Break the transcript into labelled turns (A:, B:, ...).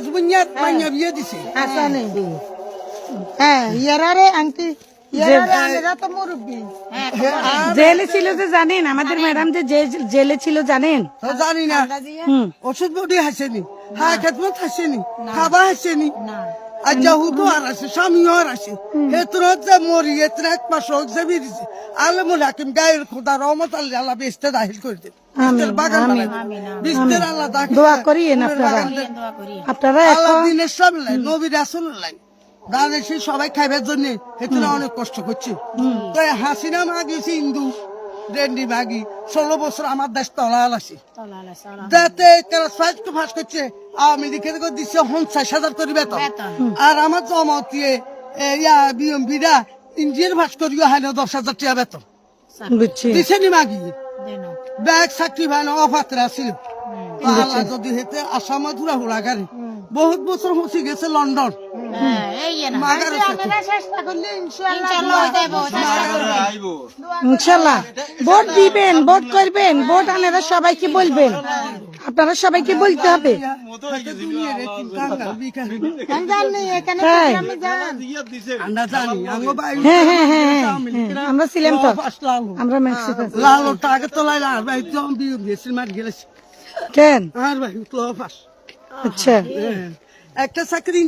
A: বুনিয়াদ মাইয়া বিয়ে দিছে
B: হাসানে হ্যাঁ ইয়ারারে আংটি ইয়ারারে আমরা তো মুরব্বি
C: জেলে ছিল যে জানেন আমাদের ম্যাডাম যে জেলে ছিল জানেন
A: জানি না ওষুধ বডি হাসেনি হ্যাঁ খেদমত হাসেনি খাবা হাসেনি আর যাহুদু আর আছে স্বামীও আর আছে হেতরত যে মরি এতরা এক মাস হোক যে বিদিছে আলমুল হাকিম গায়ের খোদা রহমত আল্লাহ বেস্তে দাখিল করে দেন বিস্তের বাগান বানাই বিস্তের আল্লাহ দাখিল
C: দোয়া করিয়েন আপনারা আপনারা
A: আল্লাহ
C: এখন
A: দিনের সব লাই নবী রাসূলুল্লাহ বাংলাদেশে সবাই খাইবার জন্য হেতরা অনেক কষ্ট করছে তাই হাসিনা মাগিছে হিন্দু রেন্ডি মাগি 16 বছর আমার দেশ তলাল আছে যাতে ক্লাস 5 টু পাস করছে আওয়ামী লীগের দিচ্ছে 50,000 করে বেতন আর আমার জমাতিয়ে বিএমপিরা ইঞ্জিনিয়ার পাস করিও হয় না 10,000 টাকা বেতন
C: বুঝছি
A: দিছে নি মাগি ব্যাগ চাকরি ভাই না অফাতরা ছিল আল্লাহ যদি হেতে আসামা ধুরা হুড়া গাড়ি বহুত বছর হচ্ছে গেছে লন্ডন মাগার
B: আমরা চেষ্টা করলে ইনশাআল্লাহ
C: ইনশাল্লাহ ভোট দিবেন ভোট করবেন ভোট আনারা সবাইকে বলবেন আপনারা সবাইকে বলতে হবে
B: জানি এখানে
C: তাই?
B: আমি জানি
A: আমরা জানি আঙ্গো ভাই
C: হ্যাঁ হ্যাঁ হ্যাঁ হ্যাঁ আমরা ছিলাম তো আমরা মেক্সিকো
A: লাল টাকে তোলাই আর ভাই জম বিউ গেছিল মার গেছে
C: কেন
A: আর ভাই তো পাস
C: আচ্ছা
A: একটা চাকরি